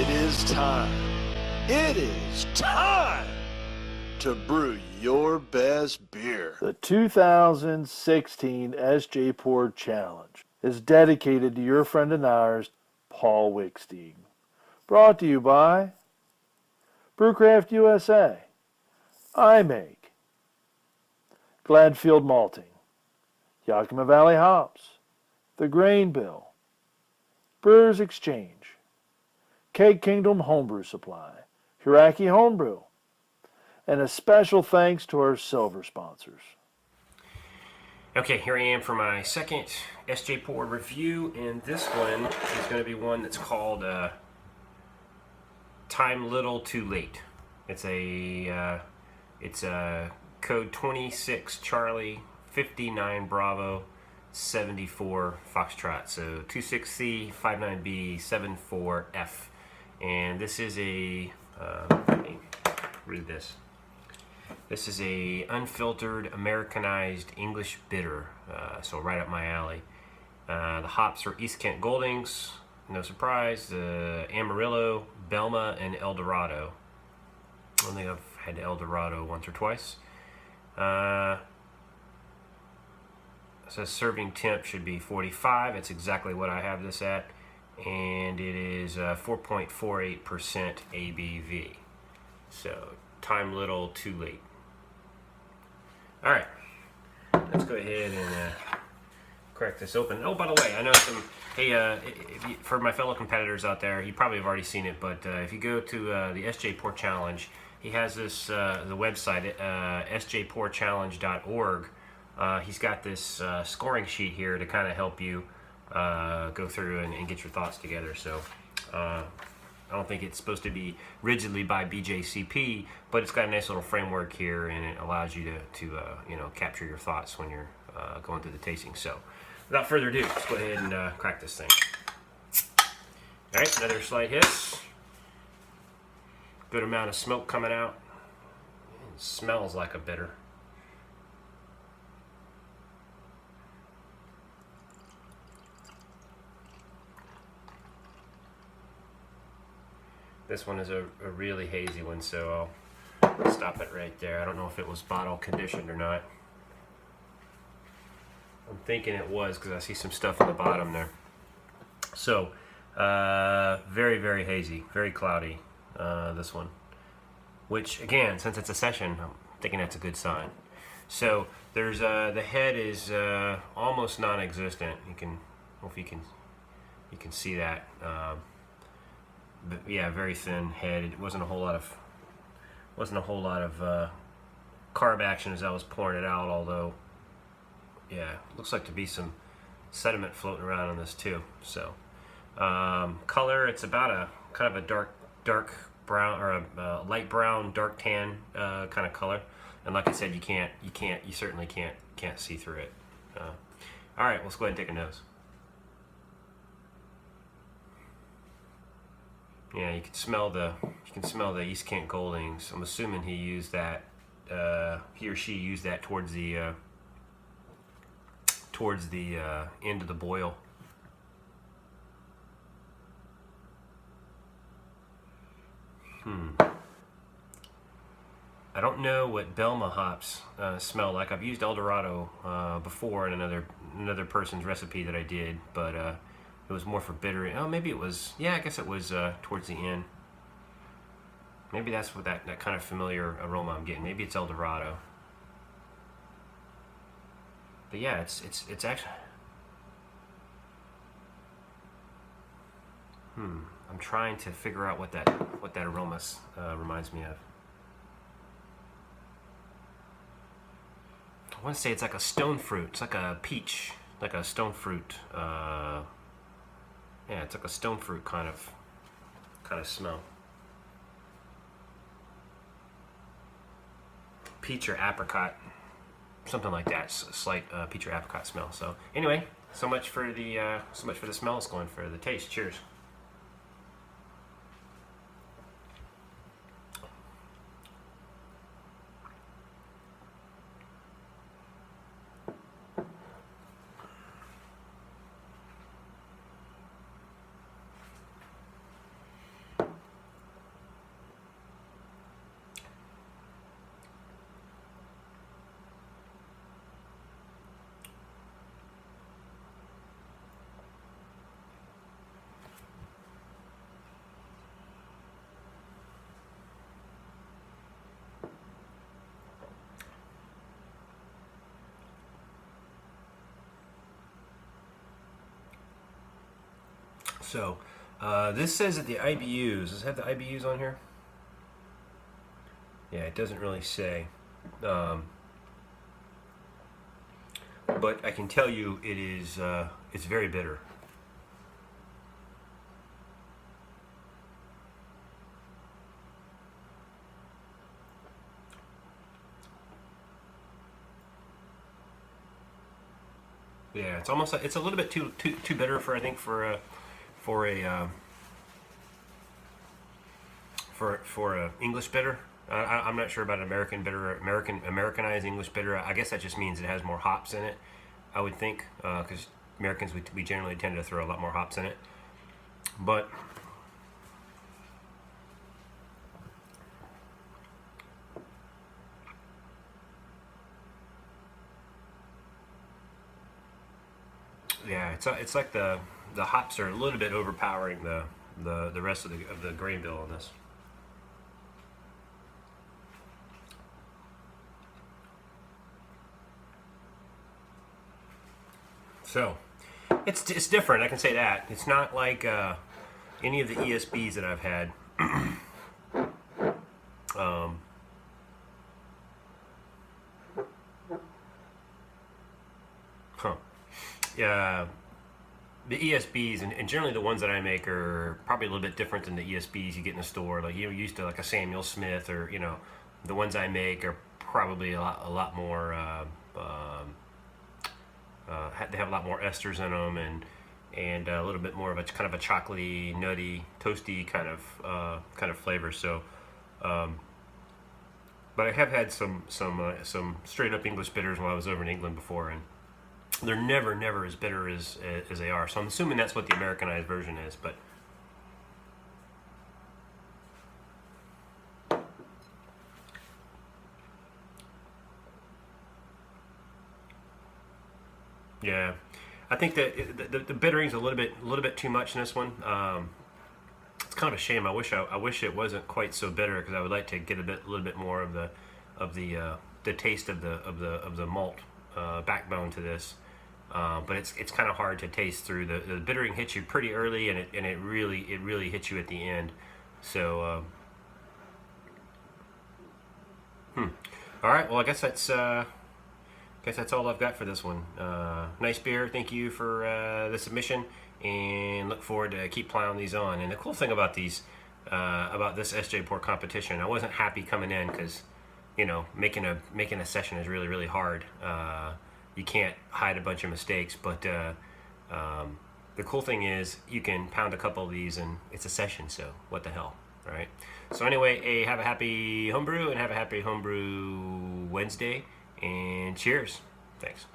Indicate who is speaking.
Speaker 1: It is time. It is time to brew your best beer.
Speaker 2: The 2016 SJPorr Challenge is dedicated to your friend and ours, Paul Wickstein. Brought to you by Brewcraft USA, iMake, Gladfield Malting, Yakima Valley Hops, The Grain Bill, Brewers Exchange, Cake Kingdom Homebrew Supply, Hiraki Homebrew, and a special thanks to our silver sponsors.
Speaker 3: Okay, here I am for my second SJPorr review, and this one is going to be one that's called Time Little Too Late. It's a code 26 Charlie 59 Bravo 74 Foxtrot. So 26C-50B-74F, and this is a let me read this. This is a unfiltered Americanized English Bitter, so right up my alley. The hops are East Kent Goldings, no surprise, Amarillo, Belma, and El Dorado. I don't think I've had El Dorado once or twice. It says serving temp should be 45. It's exactly what I have this at, and it is 4.48% ABV. So time little, too late. All right, let's go ahead and crack this open. Oh, by the way, I know some. Hey, for my fellow competitors out there, you probably have already seen it, but if you go to the SJPorr Challenge, he has this the website sjporrchallenge.org. He's got this scoring sheet here to kind of help you go through and get your thoughts together. So. I don't think it's supposed to be rigidly by BJCP, but it's got a nice little framework here, and it allows you to capture your thoughts when you're going through the tasting. So, without further ado, let's go ahead and crack this thing. All right, another slight hiss. Good amount of smoke coming out. It smells like a bitter. This one is a really hazy one, so I'll stop it right there. I don't know if it was bottle conditioned or not. I'm thinking it was because I see some stuff on the bottom there. So, very, very hazy, very cloudy, this one. Which, again, since it's a session, I'm thinking that's a good sign. So, there's the head is almost non-existent. You can, if you can see that. But yeah, very thin head. It wasn't a whole lot of carb action as I was pouring it out. Although, yeah, looks like to be some sediment floating around on this too. So, color, it's about a kind of a dark brown or a light brown, dark tan kind of color. And like I said, you certainly can't see through it. All right, let's go ahead and take a nose. Yeah, you can smell the East Kent Goldings. I'm assuming he used that, he or she used that towards the end of the boil. I don't know what Belma hops smell like. I've used El Dorado before in another person's recipe that I did, but it was more for bitter. Oh, maybe it was. Yeah, I guess it was towards the end. Maybe that's what that kind of familiar aroma I'm getting. Maybe it's El Dorado. But yeah, it's actually. I'm trying to figure out what that aroma reminds me of. I want to say it's like a stone fruit. It's like a peach, like a stone fruit. Yeah, it's like a stone fruit kind of smell. Peach or apricot, something like that. Slight peach or apricot smell. So anyway, so much for the smell. Let's go in for the taste. Cheers. So this says that the IBUs, does it have the IBUs on here? Yeah, it doesn't really say. But I can tell you it is, it's very bitter. Yeah, it's almost like it's a little bit too bitter for, I think, for a English bitter. I'm not sure about American bitter, Americanized English bitter. I guess that just means it has more hops in it, I would think, because Americans, we generally tend to throw a lot more hops in it. But yeah, it's like the hops are a little bit overpowering the rest of the grain bill on this. So it's different, I can say that. It's not like any of the ESBs that I've had. Yeah, the ESBs and generally the ones that I make are probably a little bit different than the ESBs you get in the store. Like you're used to like a Samuel Smith, or the ones I make are probably a lot more. They have a lot more esters in them, and a little bit more of a kind of a chocolatey, nutty, toasty kind of flavor. So, but I have had some straight up English bitters while I was over in England before, and they're never as bitter as they are. So I'm assuming that's what the Americanized version is, but. Yeah, I think that the bittering's a little bit too much in this one. It's kind of a shame. I wish it wasn't quite so bitter, because I would like to get a little bit more of the taste of the malt backbone to this. But it's kind of hard to taste through. The bittering hits you pretty early, and it really hits you at the end. So all right. Well, I guess that's all I've got for this one. Nice beer. Thank you for the submission, and look forward to keep plowing these on. And the cool thing about these, about this SJPorr competition, I wasn't happy coming in because, making a session is really hard. You can't hide a bunch of mistakes, but the cool thing is you can pound a couple of these and it's a session. So what the hell, all right? So anyway, have a happy homebrew, and have a happy homebrew Wednesday. And cheers. Thanks.